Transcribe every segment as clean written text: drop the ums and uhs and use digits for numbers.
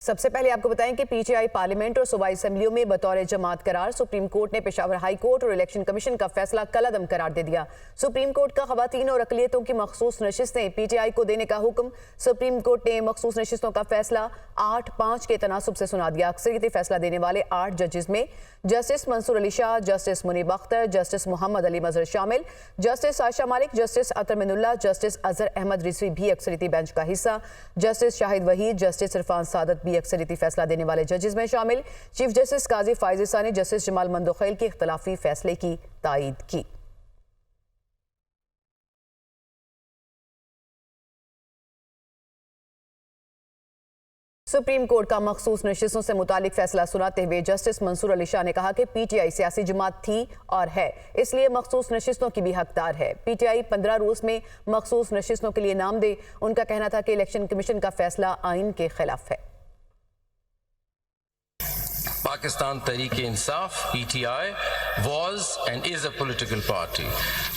सबसे पहले आपको बताएं कि पीटीआई पार्लियामेंट और सूबाई असेंबलियों में बतौर जमात करार। सुप्रीम कोर्ट ने पेशावर हाई कोर्ट और इलेक्शन कमीशन का फैसला कलअदम करार दे दिया। सुप्रीम कोर्ट का खवातीन और अकलियतों की मखसूस नशिस्तें पीटीआई को देने का हुक्म। सुप्रीम कोर्ट ने मखसूस नशिस्तों का फैसला 8-5 के तनासुब से सुना दिया। अक्सरियती फैसला देने वाले 8 जजेस में justice Mansoor Ali Shah, justice Munib Akhtar, justice Mohammad Ali Mazhar शामिल, justice Ayesha Malik, justice Athar Minallah, justice Azhar Ahmed Rizvi भी अक्सरियती बेंच का हिस्सा, जस्टिस शाहिद वहीद, जस्टिस इरफान सादत भी अक्सरियती फैसला देने वाले जजेस में शामिल। चीफ जस्टिस काजी फाइज ईसा ने जस्टिस जमाल मंदोखैल के इख्तलाफी फैसले की तायीद की। सुप्रीम कोर्ट का मखसूस नशिस्तों से मुतालिक फैसला सुनाते हुए जस्टिस मंसूर अली शाह ने कहा कि पीटीआई सियासी जमात थी और है, इसलिए मखसूस नशिस्तों की भी हकदार है। पीटीआई 15 रोज में मखसूस नशिस्तों के लिए नाम दे। उनका कहना था कि इलेक्शन कमीशन का फैसला आइन के खिलाफ है। Pakistan Tehreek-e-Insaf (PTI) was and is a political party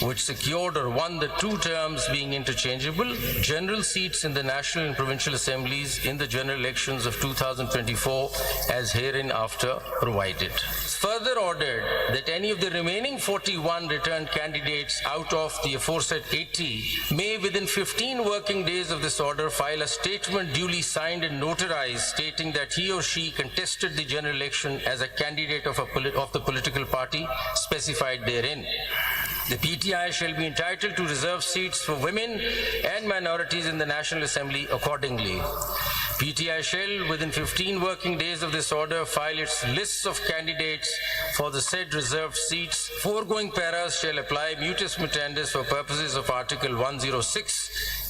which secured or won the 2 terms being interchangeable general seats in the national and provincial assemblies in the general elections of 2024 as hereinafter provided. Further ordered that any of the remaining 41 returned candidates out of the aforesaid 80 may within 15 working days of this order file a statement duly signed and notarized stating that he or she contested the general election as a candidate of the political party specified therein. The PTI shall be entitled to reserve seats for women and minorities in the National Assembly accordingly. PTI shall, within 15 working days of this order, file its lists of candidates for the said reserved seats. Foregoing paras shall apply mutus mutandis for purposes of Article 106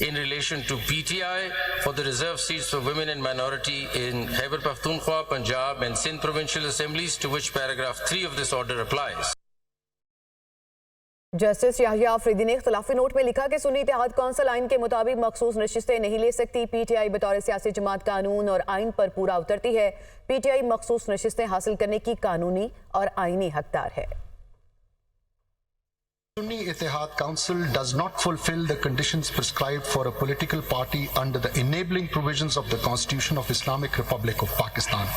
in relation to PTI for the reserved seats for women and minority in Khyber Pakhtunkhwa, Punjab and Sindh provincial assemblies, to which paragraph 3 of this order applies. Justice Yahya Afridi ने इख्तलाफी note में लिखा कि सुन्नी इत्तेहाद council आइन के मुताबिक मखसूस नशिस्तें नहीं ले सकती। पीटीआई बतौर सियासी जमात कानून और आइन पर पूरा उतरती है। पीटीआई मखसूस नशिस्तें हासिल करने की कानूनी और आइनी हकदार है। Sunni Ittihad Council does not fulfill the conditions prescribed for a political party under the enabling provisions of the Constitution of Islamic Republic of Pakistan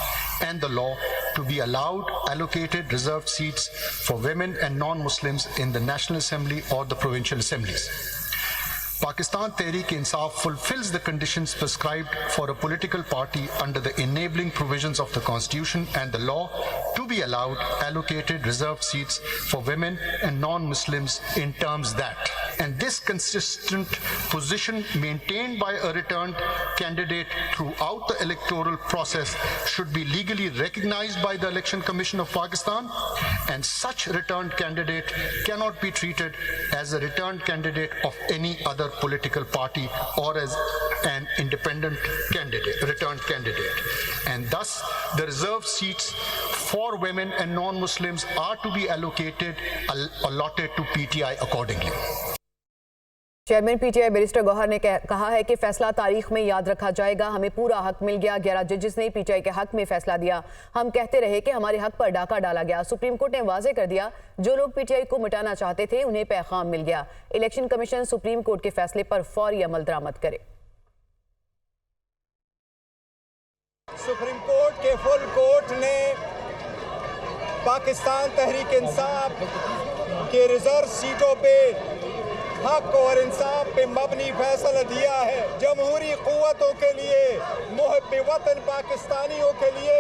and the law to be allowed allocated reserved seats for women and non-Muslims in the National Assembly or the provincial assemblies. Pakistan Tehreek-e-Insaf fulfills the conditions prescribed for a political party under the enabling provisions of the Constitution and the law to be allowed allocated reserved seats for women and non-Muslims in terms that, and this consistent position maintained by a returned candidate throughout the electoral process should be legally recognized by the Election Commission of Pakistan, and such returned candidate cannot be treated as a returned candidate of any other political party or as an independent candidate, returned candidate. And thus, the reserved seats for women and non-Muslims are to be allotted to PTI accordingly. Chairman PTI barrister Gohar ने कहा है कि फैसला तारीख में याद रखा जाएगा। हमें पूरा हक मिल गया। 11 जजेस ने पीटीआई के हक में फैसला दिया। हम कहते रहे कि हमारे हक पर डाका डाला गया। सुप्रीम कोर्ट ने वाजे कर दिया, जो लोग पीटीआई को मिटाना चाहते थे उन्हें पैगाम मिल गया। इलेक्शन कमीशन सुप्रीम कोर्ट के फैसले पर फौरी अमल दरामद करे। सुप्रीम कोर्ट के फुल कोर्ट ने पाकिस्तान तहरीक इंसाफ के रिजर्व सीटों पे हक और इंसाफ पे मबनी फैसला दिया है। जमहूरी क़ुव्वतों के लिए, मुहब्बे वतन पाकिस्तानियों के लिए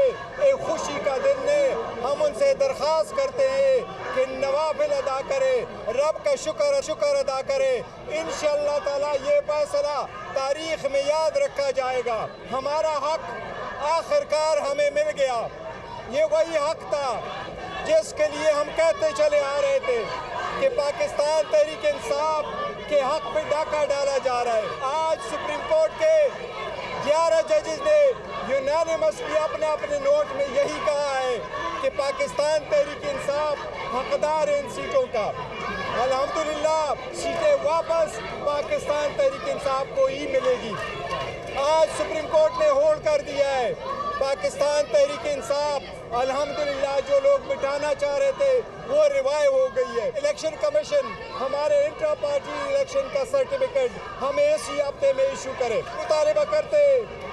एक खुशी का दिन है। हम उनसे दरख्वास्त करते हैं कि नवाफिल अदा करें, रब का शुक्र अदा करें। इंशाअल्लाह ताला ये फैसला तारीख में याद रखा जाएगा। हमारा हक आखिरकार हमें मिल गया। ये वही हक था जिसके लिए हम कहते चले आ रहे थे कि पाकिस्तान तहरीक इंसाफ के हक पे डाका डाला जा रहा है। आज सुप्रीम कोर्ट के 11 जजेस ने यूनानिमसली अपने नोट में यही कहा है कि पाकिस्तान तहरीक इंसाफ हकदार है इन सीटों का। अल्हम्दुलिल्लाह सीटें वापस पाकिस्तान तहरीक इंसाफ को ही मिलेगी। आज सुप्रीम कोर्ट ने होल्ड कर दिया है पाकिस्तान तहरीक इंसाफ अल्हम्दुलिल्लाह जो लोग मिटाना चाह रहे थे वो रिवाइव हो गई है। इलेक्शन कमीशन हमारे इंटर पार्टी इलेक्शन का सर्टिफिकेट हमें इसी हफ्ते में इशू करे। मुतालिबा करते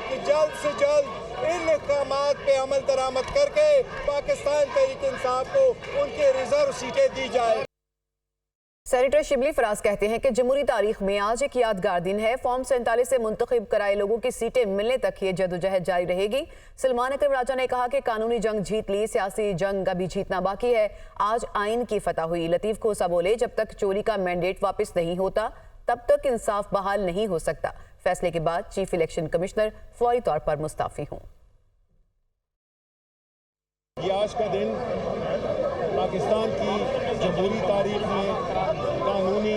कि जल्द से जल्द इन इक़दामात पे अमल दरामद करके पाकिस्तान तहरीक इंसाफ को उनके रिजर्व सीटें दी जाए। सेनेटर शिबली फराज कहते हैं कि जमहूरी तारीख में आज एक यादगार दिन है। फॉर्म 47 से मुंतखब कराए लोगों की सीटें मिलने तक ये जदोजहद जारी रहेगी। सलमान अकरम राजा ने कहा कि कानूनी जंग जीत ली, सियासी जंग अभी जीतना बाकी है। आज आइन की फतह हुई। लतीफ खोसा बोले, जब तक चोरी का मैंडेट वापस नहीं होता तब तक इंसाफ बहाल नहीं हो सकता। फैसले के बाद चीफ इलेक्शन कमिश्नर फौरी तौर पर मुस्ताफी हों। ये आज का दिन पाकिस्तान की जमहूरी तारीख में, कानूनी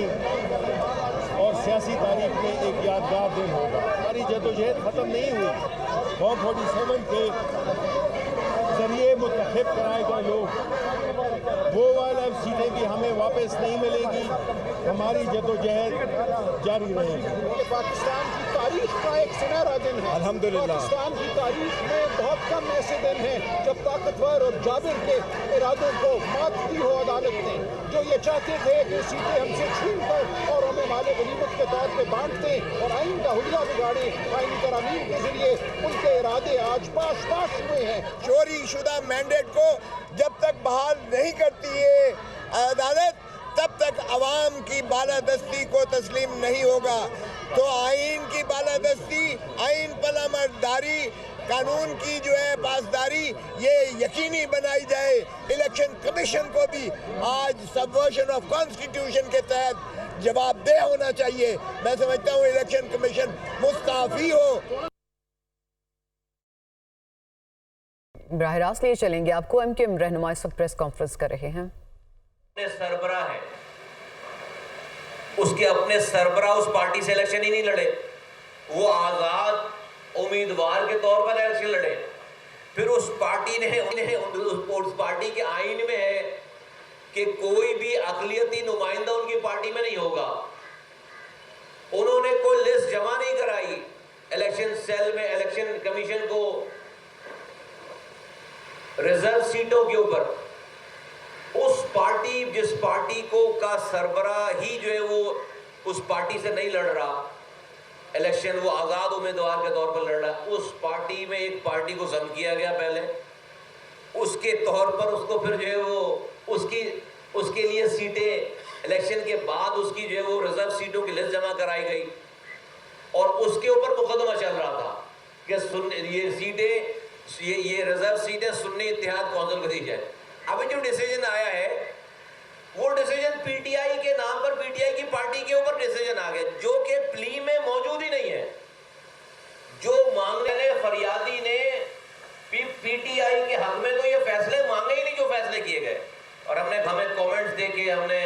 और सियासी तारीख में एक यादगार दिन होगा। हमारी जदोजहद ख़त्म नहीं हुई। फॉर्म 47 के जरिए मुंतखब कराए गए लोग, वो वाला सीटें भी हमें वापस नहीं मिलेगी। हमारी जदोजहद जारी रहेगी। पाकिस्तान की तारीख का एक सुनहरा दिन है। अल्हम्दुलिल्लाह। पाकिस्तान की तारीख में बहुत कम ऐसे दिन हैं जब ताकतवर और जाबिर के इरादों को मात दी हो अदालत ने, जो ये चाहते थे कि सीटें हमसे छीन कर और हमें माले गनीमत के तौर पे बांट दें और आइन का हुलिया बिगाड़े। आइनी तरमीम के जरिए उनके इरादे आज पाश पाश हुए हैं। चोरी शुदा मैंडेट को जब तक बहाल नहीं करती है अदालत, तब तक अवाम की बालादस्ती को तस्लीम नहीं होगा। तो आइन की बालादस्ती, आइन पर अमलदारी, कानून की जो है पासदारी, ये यकीनी बनाई जाए। इलेक्शन कमीशन को भी आज सबवर्जन ऑफ कॉन्स्टिट्यूशन के तहत जवाबदेह होना चाहिए। मैं समझता हूँ इलेक्शन कमीशन मुस्ताफी हो। बराह रास्त लिए चलेंगे आपको। एमक्यूएम रहनुमा इस वक्त प्रेस कॉन्फ्रेंस कर रहे हैं। सरबराह है, उसके अपने सरबराह उस पार्टी से इलेक्शन ही नहीं लड़े, वो आजाद उम्मीदवार के तौर पर इलेक्शन लड़े। फिर उस पार्टी ने उस पार्टी के आइन में है कि कोई भी अक़लियती नुमाइंदा उनकी पार्टी में नहीं होगा। उन्होंने कोई लिस्ट जमा नहीं कराई इलेक्शन सेल में, इलेक्शन कमीशन को रिजर्व सीटों के ऊपर। उस पार्टी, जिस पार्टी को का सरबराह ही जो है वो उस पार्टी से नहीं लड़ रहा इलेक्शन, वो आज़ाद उम्मीदवार के तौर पर लड़ रहा है, उस पार्टी में एक पार्टी को जम किया गया पहले, उसके तौर पर उसको फिर जो है वो उसके लिए सीटें इलेक्शन के बाद उसकी जो है वो रिजर्व सीटों की लिस्ट जमा कराई गई और उसके ऊपर मुकदमा चल रहा था कि ये सीटें, ये रिजर्व सीटें सुन्नी इत्तेहाद कौंसिल को दी जाए। अभी जो डिसीजन आया है वो डिसीजन पीटीआई के नाम पर, पीटीआई की पार्टी के ऊपर डिसीजन आ गया, जो कि प्ली में मौजूद ही नहीं है। जो मांगने ने, फरियादी ने पीटीआई के हक में तो ये फैसले मांगे ही नहीं जो फैसले किए गए। और हमें कमेंट्स देके हमने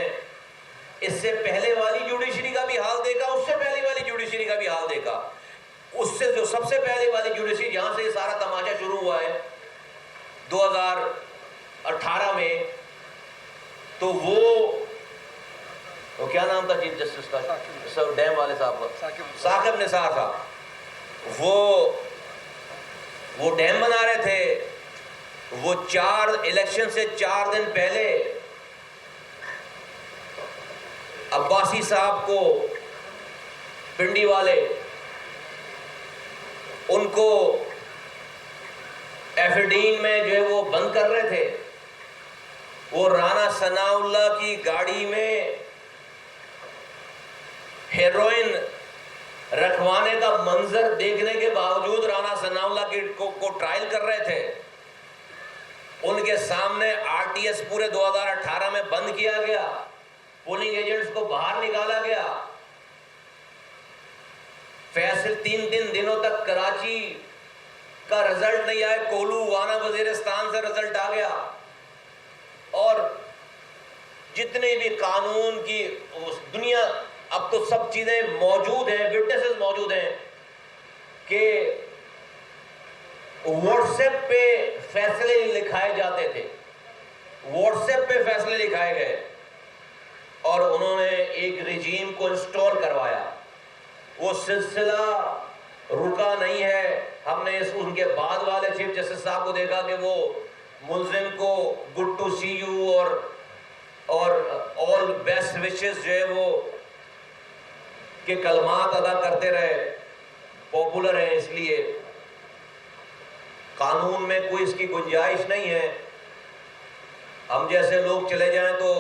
इससे पहले वाली जुडिशरी का भी हाल देखा, उससे पहले वाली जुडिशरी का भी हाल देखा, उससे जो सबसे पहले वाली जुडिशरी जहां से ये सारा तमाशा शुरू हुआ है 2018 में, तो वो क्या नाम था चीफ जस्टिस का, सर डैम वाले साहब का, साकिब निसार साहब, वो डैम बना रहे थे। वो इलेक्शन से 4 दिन पहले अब्बासी साहब को, पिंडी वाले, उनको एफडीन में जो है वो बंद कर रहे थे। वो राना सनाउल्लाह की गाड़ी में हेरोइन रखवाने का मंजर देखने के बावजूद राना सनाउल्लाह को ट्रायल कर रहे थे। उनके सामने आरटीएस पूरे 2018 में बंद किया गया, पोलिंग एजेंट्स को बाहर निकाला गया। फैसले 3 दिनों तक कराची का रिजल्ट नहीं आया, कोलूवाना वजीरिस्तान से रिजल्ट आ गया। और जितने भी कानून की दुनिया, अब तो सब चीजें मौजूद हैं, विटनेसेस मौजूद हैं कि व्हाट्सएप पे फैसले लिखाए जाते थे, व्हाट्सएप पे फैसले लिखाए गए और उन्होंने एक रिजीम को इंस्टॉल करवाया। वो सिलसिला रुका नहीं है। हमने उनके बाद वाले चीफ जस्टिस साहब को देखा कि वो मुल्जिम को गुड टू सी यू और ऑल बेस्ट विशेस जो है वो के कलमात अदा करते रहे, पॉपुलर है इसलिए। कानून में कोई इसकी गुंजाइश नहीं है। हम जैसे लोग चले जाएं तो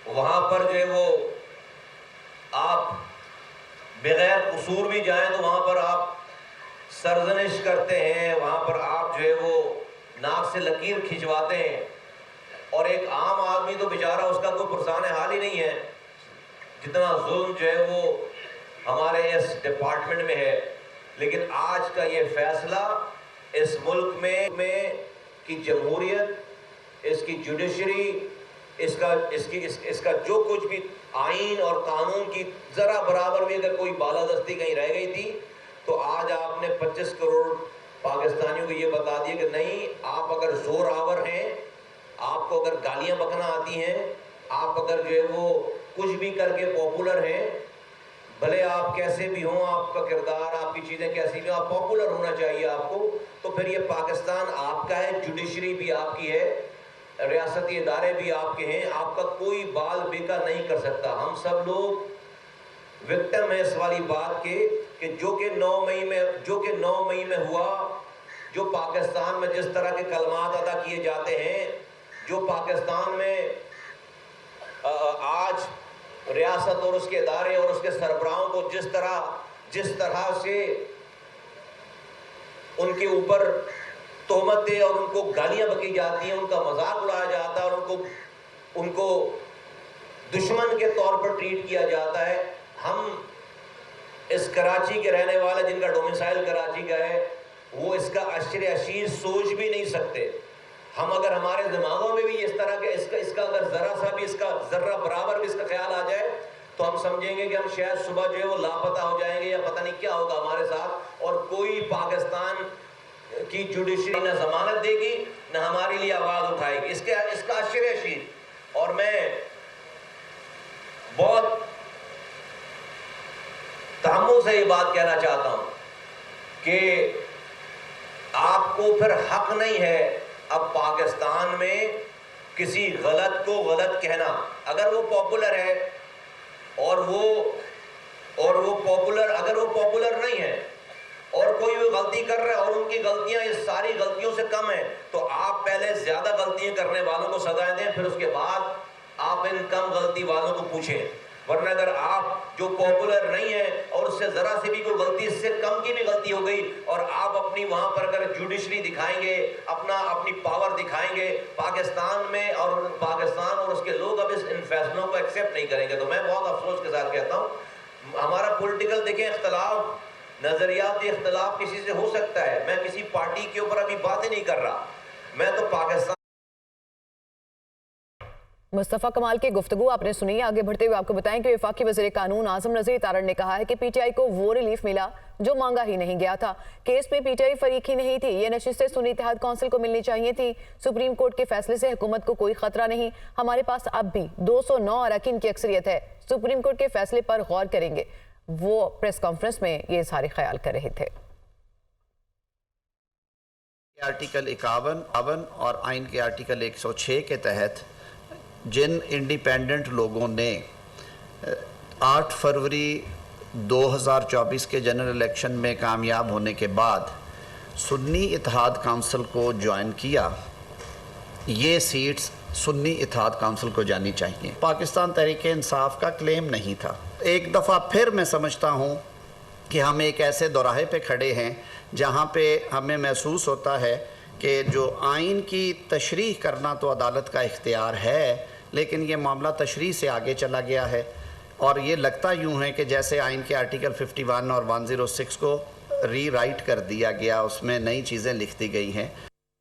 वहां पर जो है वो आप बगैर कसूर भी जाएं तो वहां पर आप सरजनिश करते हैं, वहां पर आप जो है वो नाक से लकीर खिंचवाते हैं, और एक आम आदमी तो बेचारा उसका कोई पुरसान हाल ही नहीं है जितना जुल्म जो है वो हमारे इस डिपार्टमेंट में है। लेकिन आज का ये फैसला इस मुल्क में की जमहूरियत, इसकी जुडिशरी, इसका जो कुछ भी आइन और कानून की जरा बराबर भी अगर कोई बालादस्ती कहीं रह गई थी तो आज आपने 25 करोड़ पाकिस्तानियों को ये बता दिया कि नहीं, आप अगर जोर आवर हैं, आपको अगर गालियां बकना आती हैं, आप अगर जो है वो कुछ भी करके पॉपुलर हैं, भले आप कैसे भी हों, आपका किरदार, आपकी चीज़ें कैसी भी, आप पॉपुलर होना चाहिए आपको, तो फिर ये पाकिस्तान आपका है, जुडिशरी भी आपकी है, रियासती इदारे भी आपके हैं, आपका कोई बाल बेका नहीं कर सकता। हम सब लोग विक्टिम है इस वाली बात के कि जो कि 9 मई में हुआ, जो पाकिस्तान में जिस तरह के कलमात अदा किए जाते हैं, जो पाकिस्तान में आज रियासत और उसके इदारे और उसके सरबराहों को जिस तरह से उनके ऊपर तोहमतें और उनको गालियां बकी जाती हैं, उनका मजाक उड़ाया जाता है और उनको दुश्मन के तौर पर ट्रीट किया जाता है। हम इस कराची के रहने वाले जिनका डोमिसाइल कराची का है, वो इसका अशर अशीर सोच भी नहीं सकते। हम अगर हमारे दिमागों में भी इस तरह के इसका अगर जरा सा भी इसका जर्रा बराबर भी इसका ख्याल आ जाए तो हम समझेंगे कि हम शायद सुबह जो है वो लापता हो जाएंगे या पता नहीं क्या होगा हमारे साथ, और कोई पाकिस्तान की जुडिशरी न जमानत देगी न हमारे लिए आवाज उठाएगी। इसका अशर अशीर। और मैं बहुत तहम्मुल से ये बात कहना चाहता हूं कि आपको फिर हक नहीं है अब पाकिस्तान में किसी गलत को गलत कहना। अगर वो पॉपुलर है और वो पॉपुलर नहीं है और कोई भी गलती कर रहा है और उनकी गलतियां इस सारी गलतियों से कम है, तो आप पहले ज्यादा गलतियां करने वालों को सजाएं दें, फिर उसके बाद आप इन कम गलती वालों को पूछें। वरना अगर आप जो पॉपुलर नहीं है और उससे जरा से भी कोई गलती, इससे कम की भी गलती हो गई, और आप अपनी वहां पर अगर जुडिशरी दिखाएंगे, अपनी पावर दिखाएंगे पाकिस्तान में, और पाकिस्तान और उसके लोग अब इन फैसलों को एक्सेप्ट नहीं करेंगे। तो मैं बहुत अफसोस के साथ कहता हूं, हमारा पॉलिटिकल देखें इख्तलाफ, नजरियाती इख्तलाफ किसी से हो सकता है, मैं किसी पार्टी के ऊपर अभी बात ही नहीं कर रहा, मैं तो पाकिस्तान। मुस्तफ़ा कमाल की गुफ्तगू आपने सुनी। आगे बढ़ते हुए आपको बताएं कि वफाकी वज़ीर कानून आज़म नज़ीर तारड़ ने कहा है कि पीटीआई को वो रिलीफ मिला जो मांगा ही नहीं गया था। केस में पीटीआई फरीक ही नहीं थी, ये नशिस्तें सुन्नी इत्तेहाद काउंसिल को मिलनी चाहिए थी। सुप्रीम कोर्ट के फैसले से हुकूमत को कोई खतरा नहीं, हमारे पास अब भी 209 अरकान की अक्सरियत है, सुप्रीम कोर्ट के फैसले पर गौर करेंगे। वो प्रेस कॉन्फ्रेंस में ये सारे ख्याल कर रहे थे। आर्टिकल 51 और आइन के आर्टिकल 106 के तहत जिन इंडिपेंडेंट लोगों ने 8 फरवरी 2024 के जनरल इलेक्शन में कामयाब होने के बाद सुन्नी इत्तेहाद काउंसिल को ज्वाइन किया, ये सीट्स सुन्नी इत्तेहाद काउंसिल को जानी चाहिए। पाकिस्तान तहरीक इंसाफ का क्लेम नहीं था। एक दफ़ा फिर मैं समझता हूँ कि हम एक ऐसे दोराहे पे खड़े हैं जहाँ पे हमें महसूस होता है कि जो आइन की तशरीह करना तो अदालत का इख्तियार है, लेकिन ये मामला तशरीह से आगे चला गया है, और ये लगता यूँ है कि जैसे आइन के आर्टिकल 51 और 106 को रीराइट कर दिया गया, उसमें नई चीज़ें लिख दी गई हैं।